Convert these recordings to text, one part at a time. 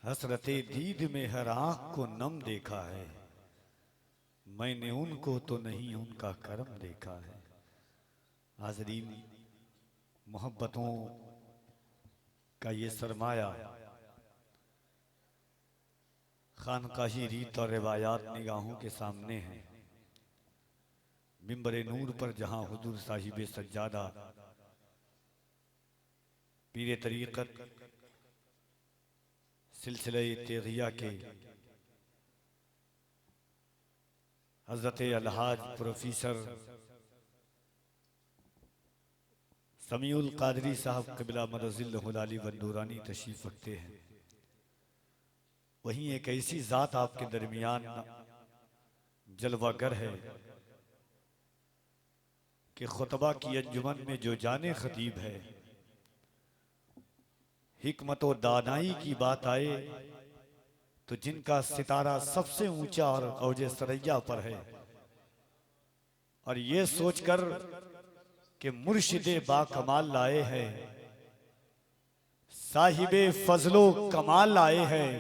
हसरते दीद में हर आंख को नम देखा है, मैंने उनको तो नहीं उनका करम देखा है। हाज़रीन, मोहब्बतों का ये सरमाया खानकाही रीत और रिवायात निगाहों के सामने है। मिंबरे नूर पर जहां हुजूर साहिब सज्जादा पीरे तरीक़त सिलसिले तेगिया के हज़रत अलहाज प्रोफेसर समीउल कादरी साहब क़िबला मदजिल्लहुल आली वंदूरानी तशरीफ़ रखते हैं, वहीं एक ऐसी ज़ात आपके दरमियान जलवागर है कि खुतबा की अंजुमन में जो जाने खतीब है, हिकमत और दानाई की बात आए तो जिनका सितारा सबसे ऊंचा और औजे सरैया पर है, और ये सोचकर कि मुर्शिदे बाकमाल लाए हैं, साहिबे फजलो कमाल लाए हैं,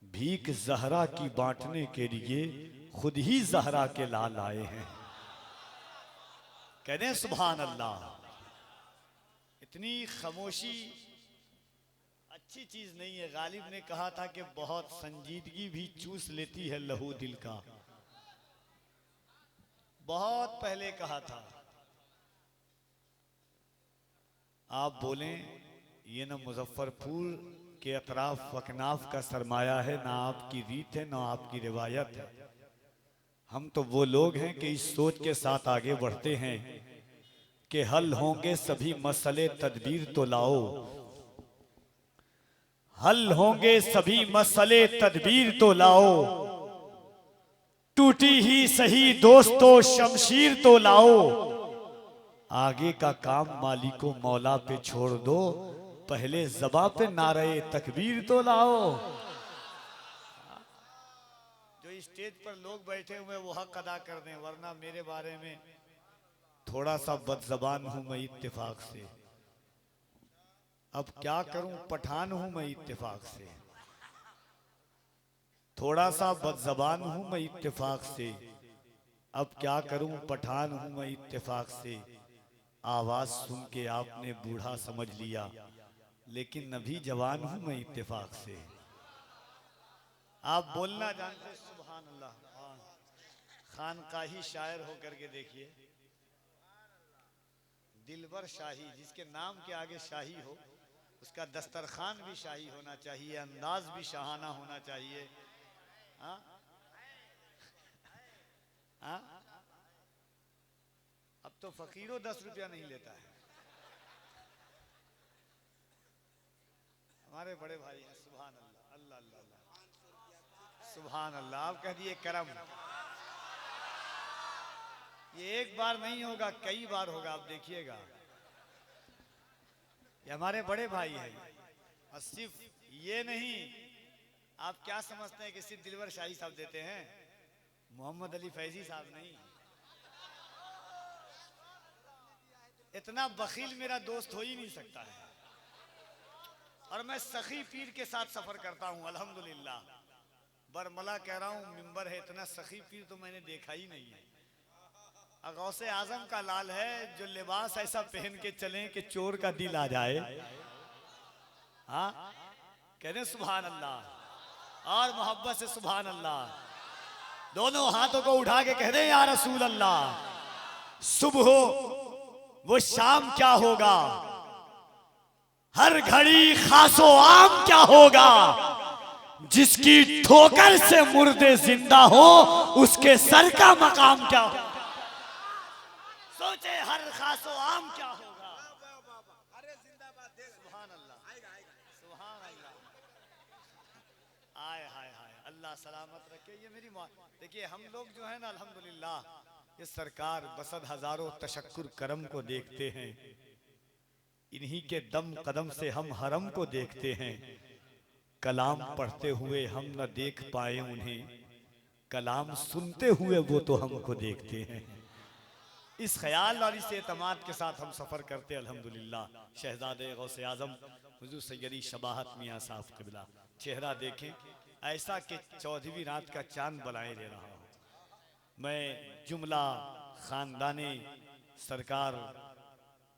भीख जहरा की बांटने के लिए खुद ही जहरा के लाल आए हैं। कहने सुभान अल्लाह। इतनी खामोशी अच्छी चीज नहीं है। गालिब ने कहा था कि बहुत संजीदगी भी चूस लेती है लहू दिल का, बहुत पहले कहा था। आप बोलें ये ना मुजफ्फरपुर के अतराफ वकनाफ का सरमाया है, ना आपकी रीत है, ना आपकी रिवायत है। हम तो वो लोग हैं कि इस सोच के साथ आगे बढ़ते हैं कि हल होंगे सभी मसले तदबीर तो लाओ, हल होंगे सभी मसले तदबीर तो लाओ, टूटी ही सही दोस्तों शमशीर तो लाओ, आगे का काम मालिको मौला पे छोड़ दो, पहले ज़बां पे नारे तकबीर तो लाओ। जो स्टेज पर लोग बैठे हुए वो हक अदा कर दें, वरना मेरे बारे में थोड़ा सा बदजबान हूं मैं इत्तेफाक से। अब क्या करूं, पठान हूं मैं इत्तेफाक से, थोड़ा सा बदजबान हूं मैं इत्तेफाक से। अब क्या करूं, पठान हूं मैं इत्तेफाक से। आवाज सुन के आपने बूढ़ा समझ लिया, लेकिन अभी जवान हूं मैं इत्तेफाक से। आप बोलना जानते, सुभान अल्लाह। खानकाही शायर होकर के देखिए, दिलबर शाही, जिसके नाम के आगे शाही हो उसका दस्तरखान भी शाही होना चाहिए, अंदाज भी शाहाना होना चाहिए। हाँ हाँ, अब तो फकीरों 10 रुपया नहीं लेता है। हमारे बड़े भाई हैं, सुभान अल्लाह, अल्लाह अल्लाह, सुभान अल्लाह। आप कह दिए करम। ये एक बार नहीं होगा, कई बार होगा, आप देखिएगा। ये हमारे बड़े भाई हैं। और सिर्फ ये नहीं, आप क्या समझते हैं कि सिर्फ दिलवर शाही साहब देते हैं? मोहम्मद अली फैजी साहब नहीं। इतना बखील मेरा दोस्त हो ही नहीं सकता है। और मैं सखी पीर के साथ सफर करता हूं अल्हम्दुलिल्लाह। बरमला कह रहा हूं, मिंबर है, इतना सखी पीर तो मैंने देखा ही नहीं है। गौसे आजम का लाल है जो लिबास ऐसा पहन के चले कि चोर का दिल आ जाए। हाँ, कहने सुभान अल्लाह, और मोहब्बत से सुभान अल्लाह। दोनों हाथों को उठा के कह दे या रसूल अल्लाह। सुबह हो वो शाम क्या होगा, हर घड़ी खासो आम क्या होगा, जिसकी ठोकर से मुर्दे जिंदा हो उसके सर का मकाम क्या होगा। सोचे हर खासो आम क्या होगा। अरे जिंदाबाद, सुभान अल्लाह, सुभान अल्लाह। आय हाय हाय, अल्लाह सलामत रखे। ये मेरी देखिए, हम लोग जो है ना अल्हम्दुलिल्लाह, ये सरकार बसद हजारों तशक्कुर करम को देखते हैं, इन्हीं के दम कदम से हम हरम को देखते हैं। कलाम पढ़ते हुए हम न देख पाए उन्हें, कलाम सुनते हुए वो तो हमको देखते हैं। इस ख्याल और इस एतमाद के साथ हम सफ़र करते अल्हम्दुलिल्लाह। शहजादे गौसे आज़म हुज़ूर सैयदी शबाहत मियाँ साहब क़िबला चेहरा देखें, ऐसा कि 14वीं रात का चांद बनाए दे रहा हूँ। मैं जुमला खानदाने सरकार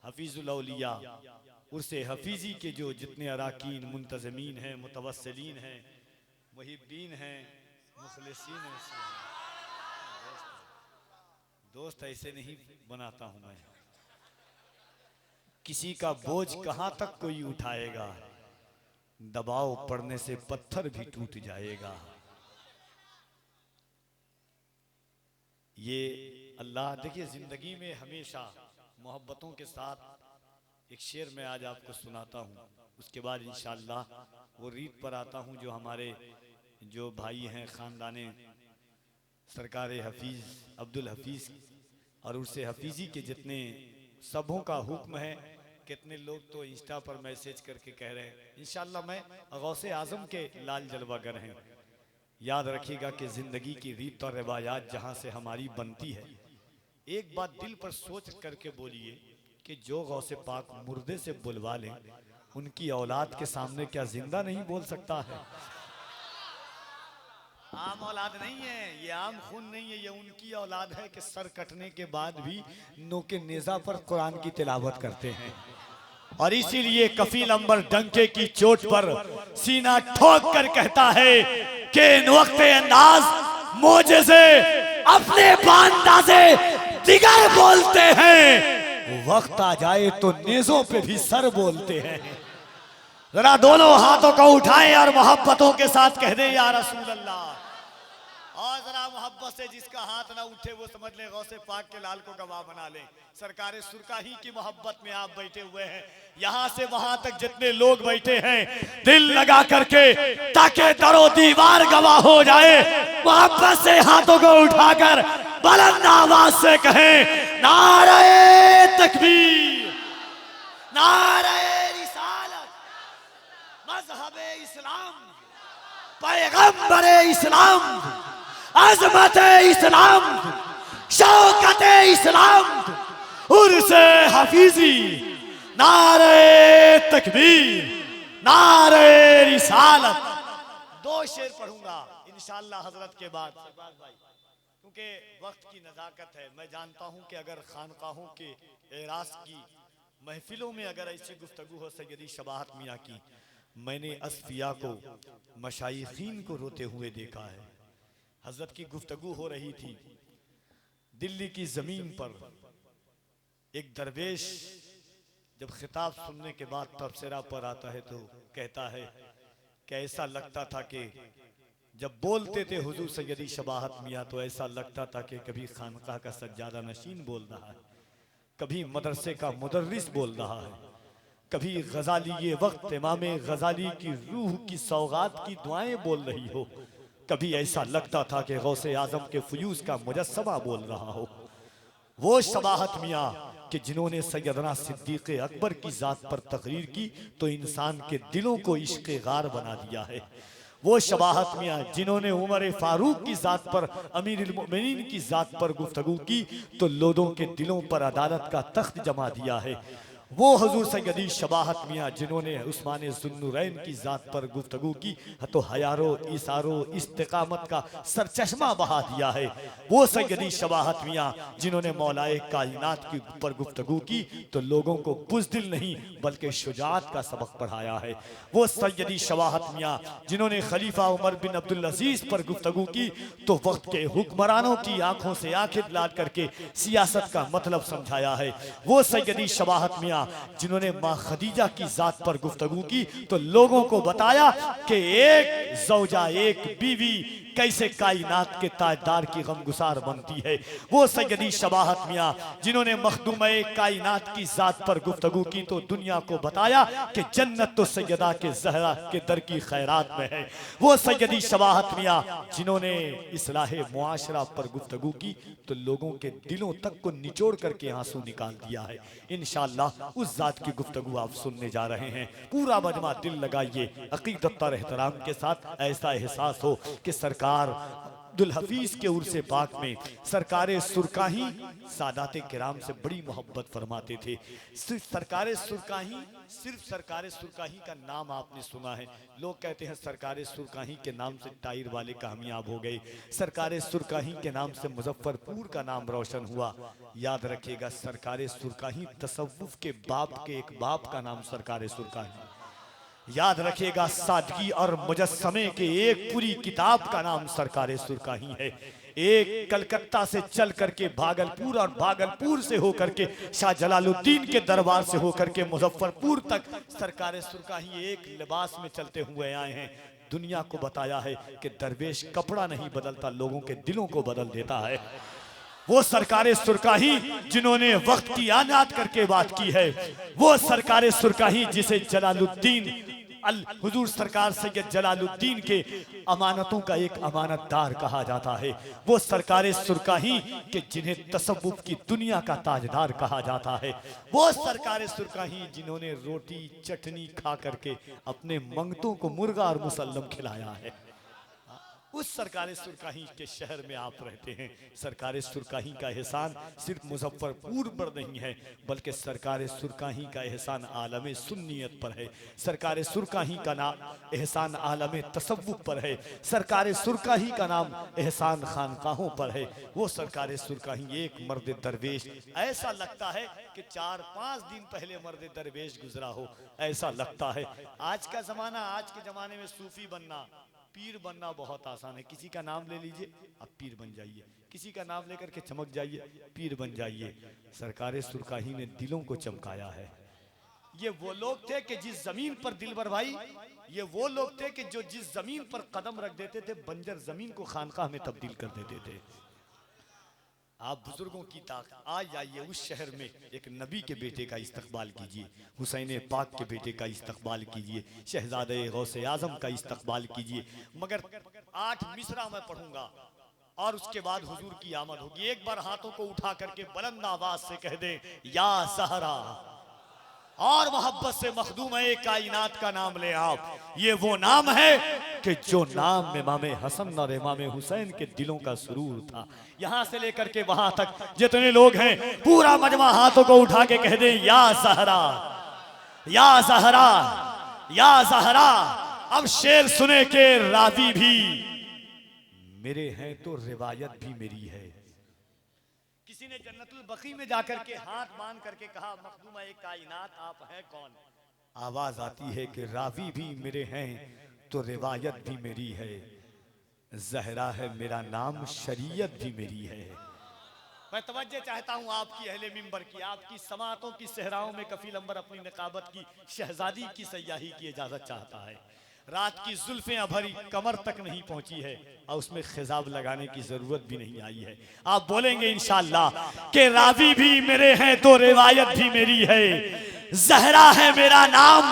हफीजुल औलिया उर्से हफीजी के जो जितने अराकीन मुंतजमीन हैं, मुतवस्सिलीन हैं, मुहिब्बीन हैं, मुखलिसीन हैं, दोस्त ऐसे नहीं बनाता हूं मैं। किसी का बोझ कहां तक कोई उठाएगा, दबाव पड़ने से पत्थर भी टूट जाएगा। ये अल्लाह देखिए, जिंदगी में हमेशा मोहब्बतों के साथ एक शेर मैं आज आपको सुनाता हूँ, उसके बाद इंशाअल्लाह वो रीत पर आता हूँ जो हमारे जो भाई हैं खानदाने सरकार हफीज अब्दुल हफीज और उससे हफीजी के जितने सबों का हुक्म है। कितने लोग तो इंस्टा पर मैसेज करके कह रहे हैं, इंशाअल्लाह मैं गौसे आजम के लाल जलवागर हैं। याद रखिएगा कि जिंदगी की रीत और रिवायात जहाँ से हमारी बनती है, एक बात दिल पर सोच करके बोलिए कि जो गौसे पाक मुर्दे से बुलवा लें, उनकी औलाद के सामने क्या जिंदा नहीं बोल सकता है? आम औलाद नहीं है ये, आम खून नहीं है ये, उनकी औलाद है कि सर कटने के बाद भी नोके नेजा पर कुरान की तिलावत करते हैं। और इसीलिए कफील अंबर डंके की चोट पर सीना ठोक कर कहता है कि इन वक्ते अंदाज मोजेज़े अपने बांदाज़े दिगर बोलते हैं, वक्त आ जाए तो नेजों पे भी सर बोलते हैं। जरा दोनों हाथों को उठाएं और मोहब्बतों के साथ कह दें या रसूल अल्लाह। और जरा मोहब्बत से जिसका हाथ ना उठे वो समझ ले गौसे पाक के लाल को गवाह बना ले। सरकारे सुरका ही की मोहब्बत में आप बैठे हुए हैं, यहाँ से वहां तक जितने लोग बैठे हैं दिल लगा करके, ताकि दरो दीवार गवाह हो जाए। मोहब्बत से हाथों को उठाकर बुलंद आवाज से कहें नारे तकबीर, नारे रिसालत, मजहबे इस्लाम, पैगंबरे इस्लाम, अज़मत इस्लाम, शौकत इस्लाम, उर्से हफीजी, नारे तकबीर, नारे रिसालत। दो शेर पढ़ूंगा इंशाअल्लाह हजरत के बाद, क्योंकि वक्त की नज़ाकत है। मैं जानता हूं कि अगर खानकाहों के एरास की महफिलों में अगर ऐसी गुफ्तगू हो सैयदी शबाहत मियाँ की, मैंने असफिया को मशाइखीन को रोते हुए देखा है। हजरत की गुफ्तगू हो रही थी, दिल्ली की जमीन पर एक दरवेश जब खिताब सुनने के बाद तबसरा पर आता है तो कहता है कि ऐसा लगता था कि जब बोलते थे हुजूर सैयदी शबाहत मियाँ तो ऐसा लगता था कि कभी खानकाह का सज्जादा नशीन बोल रहा है, कभी मदरसे का मुदर्रिस बोल रहा है, कभी गजाली ये वक्त इमाम गजाली की रूह की सौगात की दुआएं बोल रही हो, कभी ऐसा लगता था कि गौसे आजम के फ्यूज का मुजस्समा बोल रहा हो। वो शबाहत मियाँ कि जिन्होंने सैयदना सिद्दीक़ अकबर की जात पर तकरीर की तो इंसान के दिलों को इश्क़ गार बना दिया है। वो शबाहत मियाँ जिन्होंने उमर फारूक की जात पर, अमीरुल मोमिनीन की जात पर गुफ्तगू की तो लोगों के दिलों पर अदालत का तख्त जमा दिया है। वो हुजूर सैयदी शबाहत मियाँ जिन्होंने उस्मान ज़ुन्नुरैन की जात पर गुफ्तगू की तो हयारो इसारो इस्तिकामत का सरचश्मा बहा दिया है। वो सैयदी शबाहत मियाँ जिन्होंने मौलाए कायनात की पर गुफ्तगू की तो लोगों को बुज़दिल नहीं बल्कि शुजाअत का सबक पढ़ाया है। वो सैयदी शबाहत मियाँ जिन्होंने खलीफा उमर बिन अब्दुल अजीज पर गुफ्तगू की तो वक्त के हुक्मरानों की आंखों से आंखें लाद करके सियासत का मतलब समझाया है। वो सैयदी शबाहत मियाँ जिन्होंने माँ खदीजा की जात पर गुफ्तगू की तो लोगों को बताया कि एक ज़ौजा एक बीवी कैसे कायनात के ताजदार की गमगुसार बनती है। वो सैयदी शबाहत मियाँ जिन्होंने मखदूमे कायनात की जात पर गुफ्तगू की तो दुनिया को बताया कि जन्नत तो सैयदा के ज़हरा के दर की खैरात में है। वो सैयदी शबाहत मियाँ जिन्होंने इस्लाहे मुआशरा पर गुफ्तगू की तो लोगों के दिलों तक को निचोड़ करके आंसू निकाल दिया है। इंशाअल्लाह उस जात की गुफ्तगू आप सुनने जा रहे हैं। पूरा मजमा दिल लगाइए, अकीदत और एहतराम के साथ, ऐसा एहसास हो कि सरकार अब्दुल हफीज के उर्से पाक में सरकारे सुरकाही सादाते किराम से बड़ी मोहब्बत फरमाते थे। सिर्फ सरकारे सुरकाही का नाम आपने सुना है। लोग कहते हैं सरकारे सुरकाही के नाम से टायर वाले कामयाब हो गए, सरकारे सुरकाही के नाम से मुजफ्फरपुर का नाम रोशन हुआ। याद रखिएगा, सरकारे सुरकाही तसव्वुफ के बाप के एक बाप का नाम सरकारे सुरकाही। याद रखिएगा, सादगी और मुजस्समे के एक पूरी किताब का नाम सरकारे सुरकाही है। एक कलकत्ता से चल करके भागलपुर और भागलपुर से होकर के शाह जलालुद्दीन के दरबार से होकर के मुजफ्फरपुर तक सरकारे सुरकाही एक लिबास में चलते हुए आए हैं। दुनिया को बताया है कि दरवेश कपड़ा नहीं बदलता, लोगों के दिलों को बदल देता है। वो सरकारे सुरकाही जिन्होंने वक्त की आनात करके बात की है, वो सरकारे सुरकाही जिसे जलालुद्दीन अल हुजूर सरकार सैयद जलालुद्दीन के अमानतों का एक अमानतदार कहा जाता है। वो सरकारे सुरकाही के जिन्हें तसव्वुफ की दुनिया का ताजदार कहा जाता है। वो सरकारे सुरकाही जिन्होंने रोटी चटनी खा करके अपने मंगतों को मुर्गा और मुसल्लम खिलाया है। उस सरकारे सुरकाही के शहर में आप रहते हैं। सरकारे सुरकाही का एहसान सिर्फ मुजफ्फरपुर पर नहीं है, बल्कि सरकारे सुरकाही का एहसान आलम सुन्नियत पर है। सरकारे सुरकाही का नाम एहसान आलम तसव्वुफ पर है। सरकारे सुरकाही का नाम एहसान खानकाहों पर है। वो सरकारे सुरकाही एक मर्द दरवेश, ऐसा लगता है कि 4-5 दिन पहले मर्द दरवेश गुजरा हो, ऐसा लगता है। आज का जमाना, आज के जमाने में सूफी बनना, पीर बनना बहुत आसान है। किसी का नाम ले लीजिए, आप पीर बन जाइए। किसी का नाम लेकर के चमक जाइए, पीर बन जाइए। सरकारे सुरकाही ने दिलों को चमकाया है। ये वो लोग थे कि जिस जमीन पर दिलबर भाई, ये वो लोग थे कि जो जिस जमीन पर कदम रख देते थे, बंजर जमीन को खानकाह में तब्दील कर देते थे। आप बुजुर्गों की ताकत, आज जाइए उस शहर में एक नबी के बेटे का इस्तकबाल कीजिए, हुसैन पाक के बेटे का इस्तकबाल कीजिए, शहजादे गौसे आजम का इस्तकबाल कीजिए। मगर 8 मिसरा मैं पढ़ूंगा और उसके बाद हुजूर की आमद होगी। एक बार हाथों को उठा करके बुलंद आवाज से कह दे, या सहरा, और मोहब्बत से मखदूम है कायनात का नाम ले आप। ये वो नाम है कि जो नाम इमाम हसन और इमाम हुसैन के दिलों का सुरूर था। यहां से लेकर के वहां तक जितने लोग हैं, पूरा मजमा हाथों को उठा के कह दे, या सहरा, या सहरा, या सहरा। अब शेर सुने के रावी भी मेरे हैं तो रिवायत भी मेरी है। किसी ने जन्नतुल बकी में जाकर के हाथ बांध करके कहा, मखदूमा एक कायनात आप हैं कौन? आवाज आती है कि रावी भी मेरे हैं तो रिवायत भी मेरी है। जहरा है मेरा नाम, शरीयत भी मेरी है। मैं तवज्जो चाहता हूँ आपकी अहले मिंबर की, आपकी समातों की सहराओं में कफील अंबर अपनी निकाबत की शहजादी की सयाही की इजाजत चाहता है। रात की जुल्फें अभरी कमर तक नहीं पहुंची है और उसमें खिजाब लगाने की जरूरत भी नहीं आई है। आप बोलेंगे इंशाअल्लाह कि रावी भी मेरे हैं तो रिवायत भी मेरी है। जहरा है मेरा नाम,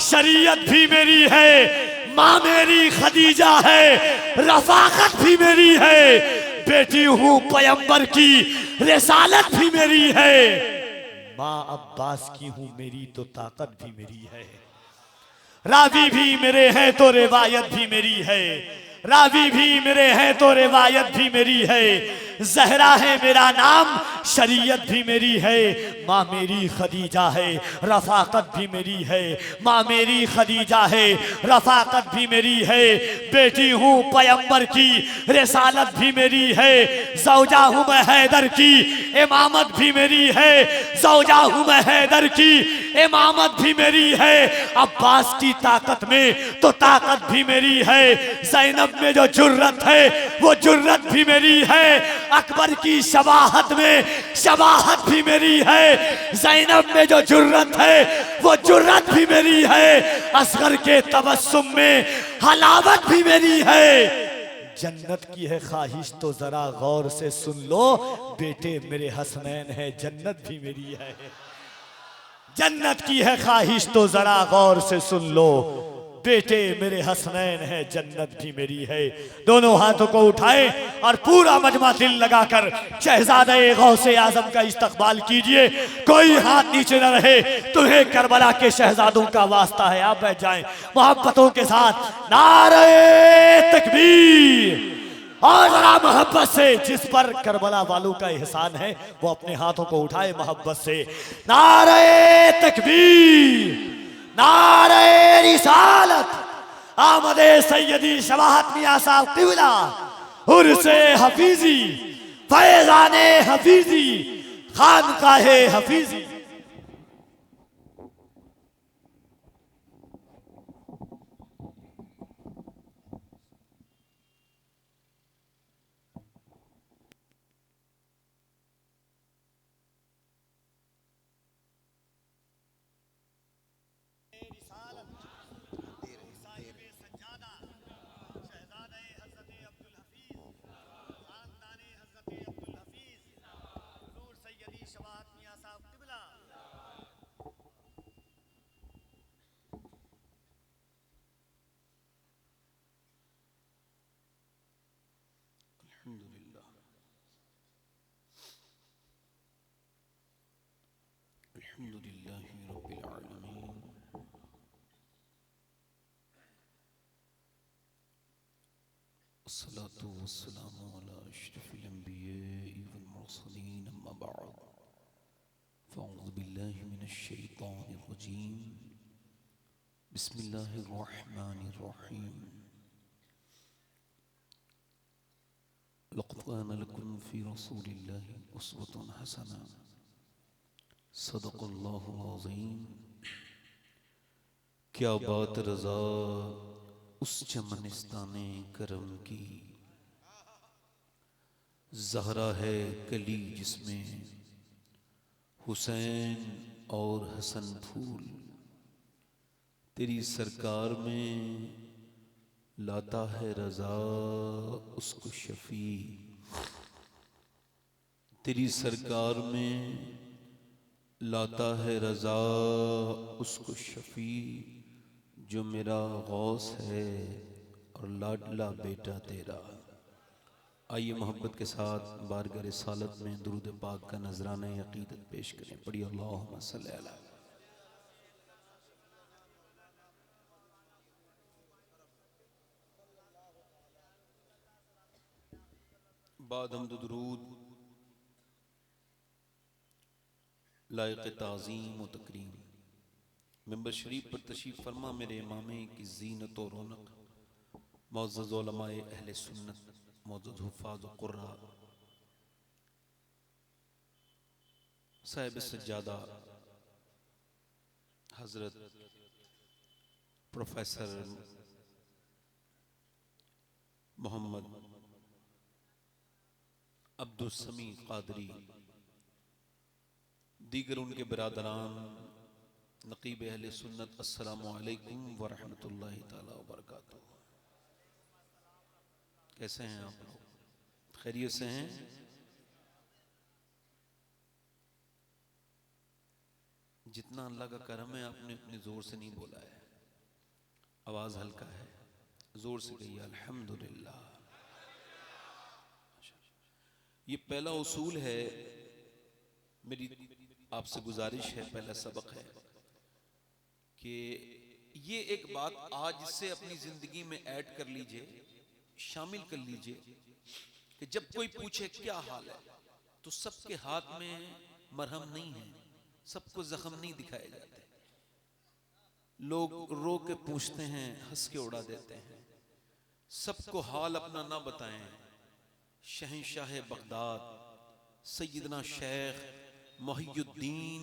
शरीयत भी मेरी है। माँ मेरी खदीजा है, रफाकत भी मेरी है। बेटी हूँ पैगंबर की, रिसालत भी मेरी है। माँ अब्बास की हूँ मेरी तो ताकत भी मेरी है। रावी भी मेरे हैं तो रिवायत भी मेरी है। रावी भी मेरे हैं तो रिवायत भी मेरी है। जहरा है मेरा नाम, शरीयत भी मेरी है। माँ मेरी खदीजा है, रफाकत भी मेरी है। माँ मेरी खदीजा है, रफाकत भी मेरी है। बेटी हूँ पैगंबर की, रिसालत भी मेरी है। ज़ौजा हूँ मैं हैदर की, इमामत भी मेरी है। ज़ौजा हूँ मैं हैदर की, इमामत भी मेरी है। अब्बास की ताकत में तो ताकत भी मेरी है। ज़ैनब में जो जुर्रत है वो जुर्रत भी मेरी है। अकबर की शबाहत में शबाहत भी मेरी है। ज़ैनब में जो जुर्रत है वो जुर्रत भी मेरी है। असगर के तबस्सुम में हलावत भी मेरी है। जन्नत की है ख्वाहिश तो जरा गौर से सुन लो, बेटे मेरे हसनैन है, जन्नत भी मेरी है। जन्नत की है ख्वाहिश तो जरा गौर से सुन लो, बेटे मेरे हसनैन है, जन्नत भी मेरी है। दोनों हाथों को उठाए और पूरा मजमा दिल लगाकर शहजादे गौसे आजम का इस्तकबाल कीजिए। कोई हाथ नीचे न रहे, तुम्हें करबला के शहजादों का वास्ता है। आप बैठ जाएं मोहब्बतों के साथ। नारे तकबीर, और जरा मोहब्बत से जिस पर करबला वालों का एहसान है वो अपने हाथों को उठाए मोहब्बत से। नारे तकबीर, नारे रिसालत, आमदे सैयदी शवाहत मियां साहब क़िबला, उर्से हफीजी, फैज़ाने हफीजी, खानकाहे हफीजी। अल्हम्दुलिल्लाहि रब्बिल आलमीन अस्सलातु वस्सलामु अला अशरफिल अंबिया'i वल मुरसलीन अम्मा बअद फ़अऊज़ु बिल्लाहि मिनश शैतानिर रजीम बिस्मिल्लाहिर रहमानिर रहीम लक़द कान लकुम फ़ी रसूलिल्लाहि उस्वतुन हसना सदक़ल्लाहुल अज़ीम। क्या बात रज़ा उस चमनिस्ताने करम की, ज़हरा है कली जिसमें हुसैन और हसन फूल। तेरी सरकार में लाता है रज़ा उसको शफ़ी, तेरी सरकार में लाता है रज़ा उसको शफ़ी, जो मेरा गौस है और लाडला बेटा तेरा। आइए मोहब्बत के साथ बारगाह रिसालत में दुरूद पाक का नजराना अक़ीदत पेश करें। पढ़िए अल्लाहुम्मा सल्ली अला। बाद हम्द दुरूद लायक़ ताज़ीम व तकरीम मिंबर शरीफ पर तशरीफ़ फरमा मेरे इमामे की ज़ीनत व रौनक, मुअज़्ज़ज़ उलमाए अहले सुन्नत, मुअज़्ज़ज़ हुफ़्फ़ाज़ व क़ुर्रा, साहिब सज्जादा हज़रत प्रोफेसर मोहम्मद अब्दुल समी क़ादरी, दीगर उनके बिरादरान, नक़ीब अहले सुन्नत, अस्सलामु अलैकुम व रहमतुल्लाहि ताला व बरकातुहू। कैसे हैं आप लोग? खैरियत से हैं? जितना अल्लाह का करम है आपने अपने जोर से नहीं बोला है, आवाज हल्का है, जोर से कहिए अल्हम्दुलिल्लाह। ये पहला उसूल है, मेरी आपसे गुजारिश है, पहला सबक है कि ये एक बात आज से अपनी जिंदगी में ऐड कर लीजिए, शामिल कर लीजिए कि जब कोई पूछे क्या हाल है तो सबके हाथ में मरहम नहीं है, सबको जख्म नहीं दिखाए जाते। लोग रो के पूछते हैं, हंस के उड़ा देते हैं। सबको हाल अपना ना बताएं। शहंशाह बगदाद सैयदना शेख मोहियुद्दीन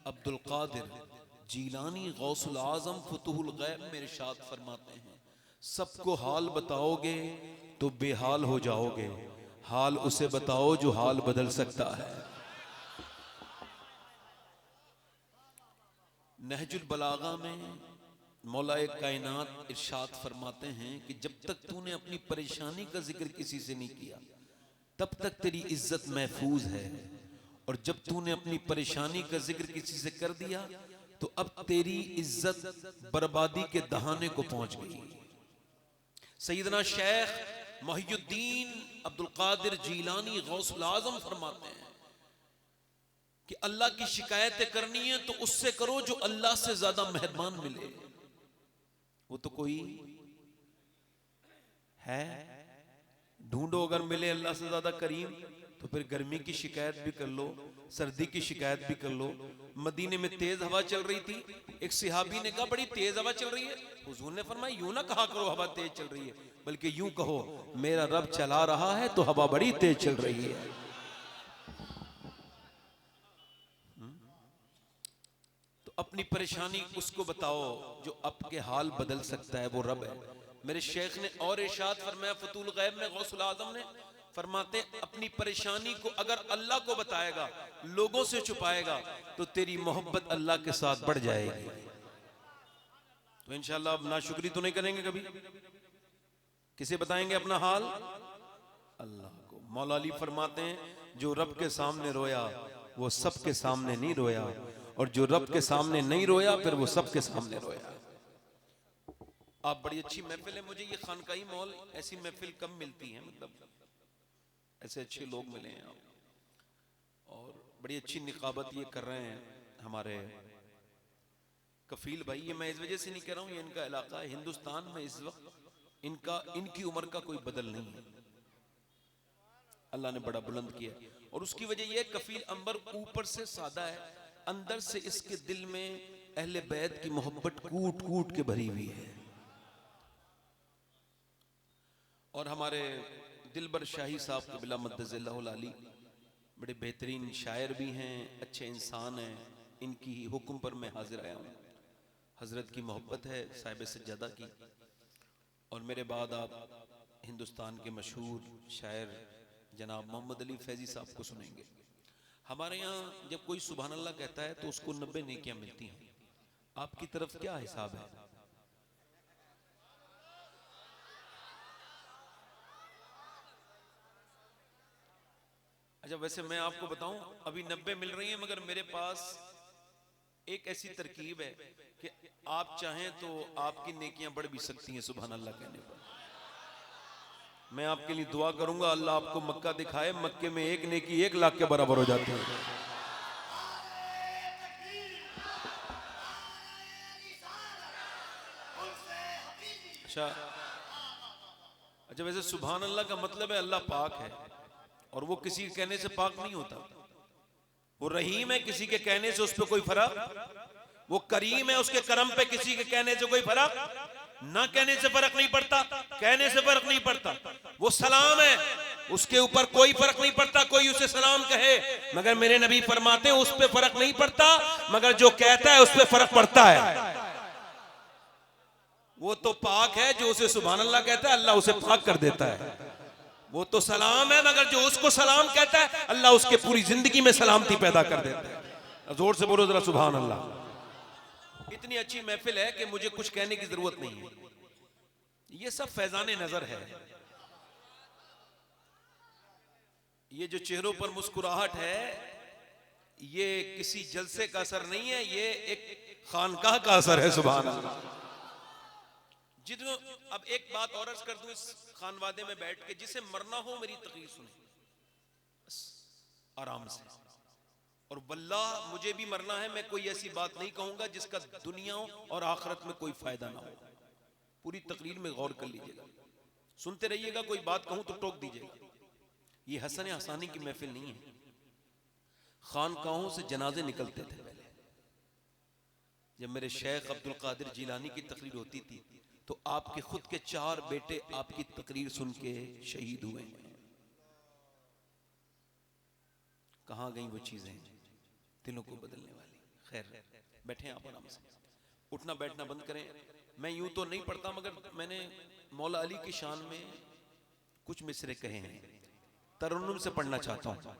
अब्दुल कादिर जीलानी गौसुल आजम फतहुल गैब में इरशाद फरमाते हैं, सबको हाल बताओगे तो बेहाल हो जाओगे, हाल उसे बताओ जो हाल बदल सकता है। नहजुल बलागा में मौलाए कायनात इरशाद फरमाते हैं कि जब तक तूने अपनी परेशानी का जिक्र किसी से नहीं किया तब तक तेरी इज्जत महफूज है, और जब तूने अपनी परेशानी का जिक्र किसी से कर दिया तो अब तेरी इज्जत बर्बादी के दहाने को पहुंच गई। सैयदना शेख मोहियुद्दीन अब्दुल कादिर जीलानी गौसुल आजम फरमाते हैं कि अल्लाह की शिकायतें करनी है तो उससे करो जो अल्लाह से ज्यादा मेहरबान मिले। वो तो कोई है ढूंढो अगर मिले अल्लाह से ज्यादा करीम तो फिर गर्मी की शिकायत भी कर लो, सर्दी की शिकायत भी कर लो। मदीने में तेज हवा चल रही थी, एक सिहाबी ने कहा बड़ी तेज हवा चल रही है। हुजूर ने फरमाया यूं ना कहा करो हवा तेज चल रही है, बल्कि यूं कहो मेरा रब चला रहा है तो हवा बड़ी तेज चल रही है। तो अपनी परेशानी उसको बताओ जो आपके हाल बदल सकता है, वो रब है। मेरे शेख ने और इरशाद फरमाया फतूल गैब में गौसुल आजम ने फरमाते अपनी परेशानी को अगर अल्लाह को बताएगा, लोगों से छुपाएगा, तो तेरी मोहब्बत अल्लाह के साथ बढ़ जाएगी। तो इंशाअल्लाह अब नाशुक्री तो नहीं करेंगे कभी। किसे बताएंगे अपना हाल? अल्लाह को। मौला अली फरमाते हैं जो रब के सामने रोया वो सबके सामने नहीं रोया, और जो रब के सामने नहीं रोया फिर वो सबके सामने रोया। आप बड़ी अच्छी महफिल है, मुझे ये खानकाही मॉल ऐसी महफिल कम मिलती है, मतलब ऐसे अच्छे लोग मिले हैं आप, और बड़ी अच्छी निकाबत ये कर रहे हैं हमारे कफील भाई। ये मैं इस वजह से नहीं कह रहा हूँ, ये इनका इलाका है। हिंदुस्तान में इस वक्त इनकी उम्र का कोई बदल नहीं है, अल्लाह ने बड़ा बुलंद किया। और उसकी वजह यह कफील अंबर ऊपर से सादा है, अंदर से इसके दिल में अहले बैत की मोहब्बत कूट कूट के भरी हुई है। और हमारे दिलबर शाही साहब क़िबला मद्दज़िल्लाहुल आली बड़े बेहतरीन शायर भी हैं, अच्छे इंसान हैं। इनकी हुक्म पर मैं हाजिर आया हूँ। हजरत की मोहब्बत है साहिब सज्जादा की। और मेरे बाद आप हिंदुस्तान के मशहूर शायर जनाब मोहम्मद अली फैजी साहब को सुनेंगे। हमारे यहाँ जब कोई सुभान अल्लाह कहता है तो उसको 90 नेकियां मिलती हैं। आपकी तरफ क्या हिसाब है? अच्छा, वैसे मैं आपको बताऊं अभी 90 मिल रही हैं, मगर मेरे पास एक ऐसी तरकीब है कि आप चाहें तो आपकी नेकियां बढ़ भी सकती हैं सुभान अल्लाह कहने पर। मैं आपके लिए दुआ करूंगा, अल्लाह आपको मक्का दिखाए, मक्के में एक नेकी 1 लाख के बराबर हो जाती है। अच्छा, वैसे सुभान अल्लाह का मतलब है अल्लाह पाक है, और वो किसी के कहने से पाक नहीं होता। वो रहीम है, किसी के कहने से उस पर कोई फर्क। वो करीम है, उसके करम पे किसी के कहने से कोई फर्क, ना कहने से फर्क नहीं पड़ता, कहने से फर्क नहीं पड़ता। वो सलाम है, उसके ऊपर कोई फर्क नहीं पड़ता कोई उसे सलाम कहे, मगर मेरे नबी फरमाते हैं उस पर फर्क नहीं पड़ता, मगर जो कहता है उस पर फर्क पड़ता है। वो तो पाक है, जो उसे सुभान अल्लाह कहता है अल्लाह उसे पाक कर देता है। वो तो सलाम है, मगर जो उसको सलाम कहता है अल्लाह उसके पूरी जिंदगी में सलामती पैदा कर देता है। जोर से बोलो जरा सुभान अल्लाह। इतनी अच्छी महफिल है कि मुझे कुछ कहने की जरूरत नहीं है। ये सब फैजाने नजर है। ये जो चेहरों पर मुस्कुराहट है ये किसी जलसे का असर नहीं है, ये एक खानकाह का असर है। सुभान अल्लाह। जितने अब एक बात और अर्ज कर दूं, इस खानवादे में बैठ के जिसे मरना हो मेरी तकरीर सुने बस आराम से। और वल्लाह मुझे भी मरना है, मैं कोई ऐसी बात नहीं कहूंगा जिसका दुनिया और आखिरत में कोई फायदा ना हो। पूरी तकरीर में गौर कर लीजिएगा, सुनते रहिएगा। कोई बात कहूं तो टोक दीजिएगा। ये हसन हसानी की महफिल नहीं है। खानकाहों से जनाजे निकलते थे पहले। जब मेरे शेख अब्दुल कादिर जिलानी की तकरीर होती थी तो आपके खुद के 4 बेटे आपकी तकरीर सुन के शहीद हुए हैं। कहां गई वो चीजें दिलों को बदलने वाली? खैर, बैठे आप आराम से, उठना बैठना बंद करें। मैं यूं तो नहीं पढ़ता, मगर मैंने मौला अली की शान में कुछ मिसरे कहे हैं, तरन्नुम से पढ़ना चाहता हूं।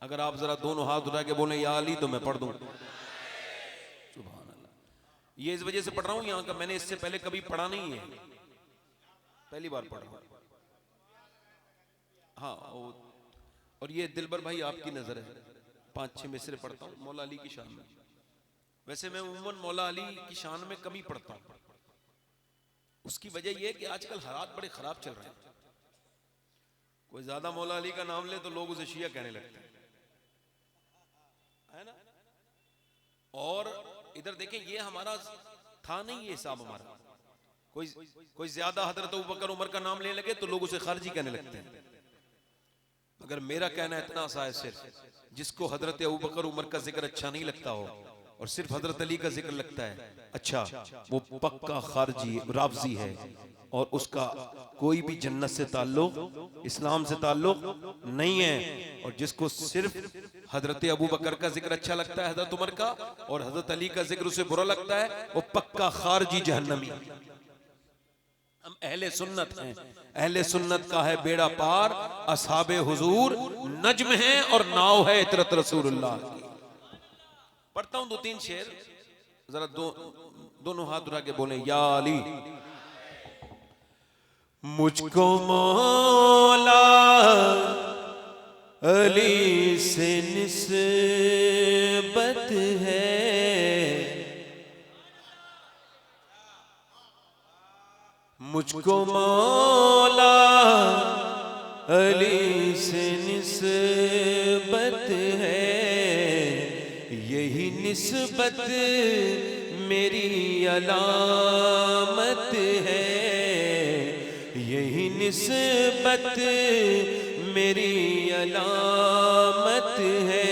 अगर आप जरा दोनों हाथ उठा के बोले या अली तो मैं पढ़ दूं। सुभान अल्लाह। ये इस वजह से पढ़ रहा हूं यहां का, मैंने इससे पहले कभी पढ़ा नहीं है, पहली बार पढ़ रहा हूं। हाँ, और ये दिलबर भाई आपकी नजर है, 5-6 मिसरे पढ़ता हूं मौला अली की शान में। वैसे मैं उम्मन मौला अली की शान में कभी पढ़ता हूं। उसकी वजह यह है कि आजकल हालात बड़े खराब चल रहे हैं। कोई ज्यादा मौला अली का नाम ले तो लोग उसे शिया कहने लगते हैं, है ना। और इधर देखें, ये हमारा था नहीं, ये हिसाब हमारा। कोई ज्यादा हजरत अबू बकर उमर का नाम लेने लगे तो लोग उसे खारजी कहने लगते हैं, मगर मेरा कहना इतना सा है, सिर्फ जिसको हजरत अबू बकर उमर का जिक्र अच्छा नहीं लगता हो और सिर्फ हजरत अली का जिक्र लगता है अच्छा, वो पक्का खारजी रावजी है और उसका कोई भी जन्नत से ताल्लुक, इस्लाम से ताल्लुक नहीं है। और जिसको सिर्फ हजरत अबू बकर का जिक्र अच्छा लगता है, हजरत उमर का, और हजरत अली का जिक्र उसे बुरा लगता है, वो पक्का खारजी जहन्नमी। हम अहले सुन्नत हैं, अहले सुन्नत का है बेड़ा पार, असहाबे हुजूर नज्म है और नाव है इतरत रसूलुल्लाह की। पढ़ता हूं 2-3 शेर, जरा दोनों हाथ उठा के बोले या अली। मुझको मौला अली से निस्बत है, मुझको मौला अली से निस्बत है, यही निस्बत मेरी अलामत है, यही निस्बत मेरी अलामत है।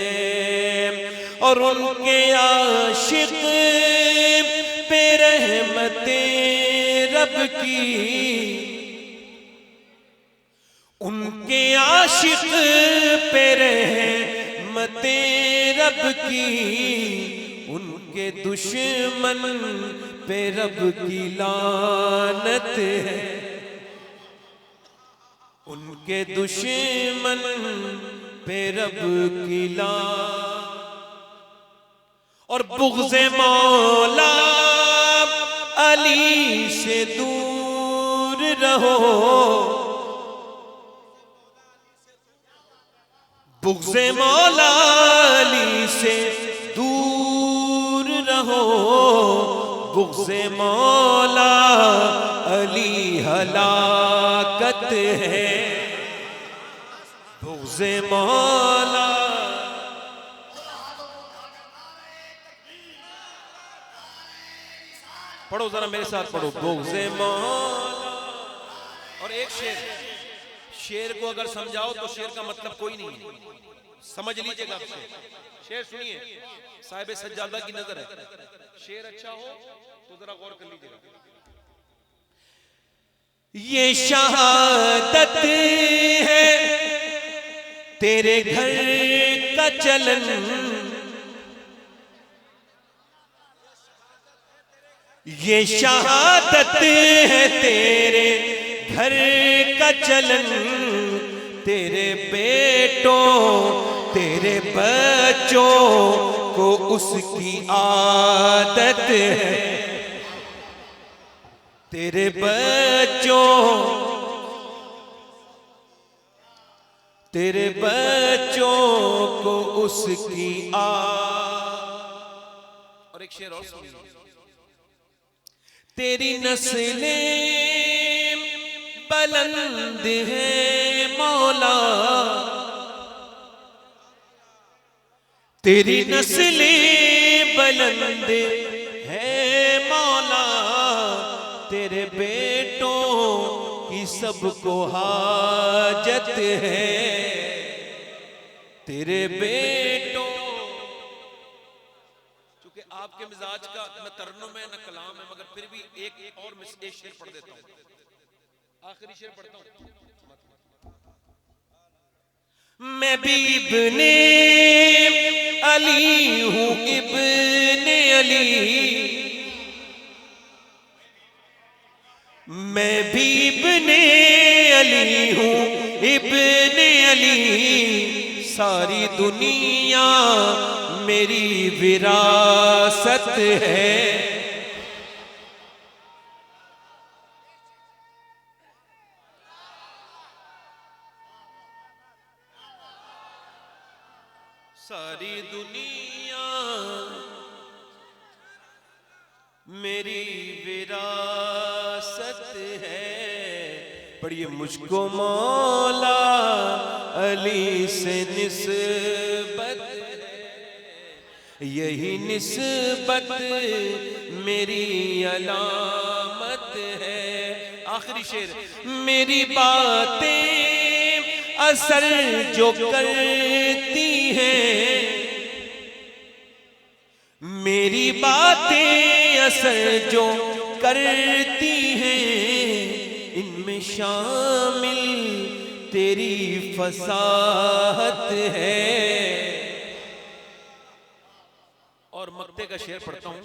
और उनके आशिक पे रहमते रब की, उनके आशिक पे रहमते रब की, उनके दुश्मन पे रब की लानत है, उनके दुश्मन पे रब की लानत। और बुग़्ज़े मौला अली से दूर रहो, बुग़्ज़े मौला अली से दूर रहो, बुग़्ज़े मौला अली हलाकत है, बुग़्ज़े मौला। पढ़ो जरा मेरे साथ पढ़ो, बुग़्ज़े मौला। और एक शेर को अगर समझाओ तो शेर का मतलब कोई नहीं है, समझ लीजिएगा आप शेर सुनिए, साहिब सज्जादा की नजर है, शेर अच्छा हो तो जरा गौर कर लीजिएगा। ये शहादत है तेरे घर का चलन, ये शहादत है तेरे घर का चलन, तेरे बेटों तेरे बच्चों को उसकी आदत है, तेरे बच्चों को उसकी और एक शेर और सुनिए। तेरी नस्लें बुलंद है मौला, तेरी नस्लें बुलंद है मौला, तेरे बेटों की सबको हाजत है, तेरे बेटों। चूंकि आपके मिजाज का न तरन्नुम है न कलाम है, मगर फिर भी एक और एक शेर पढ़ देता हूं, आखिरी शेर पढ़ता हूं। मैं भी इब्ने अली हूं, इब्ने अली, मैं भी इब्ने अली हूं, इब्ने अली, सारी दुनिया मेरी विरासत है, सारी दुनिया मेरी विरासत है। पढ़िए, मुझको मौला अली से निस्बत, यही निस्बत मेरी अलामत है, आखिरी शेर। मेरी बातें असर जो करती हैं, मेरी बातें असर जो करती हैं, इनमें शामिल तेरी फसाहत है। और मक्ते का शेर पढ़ता हूं।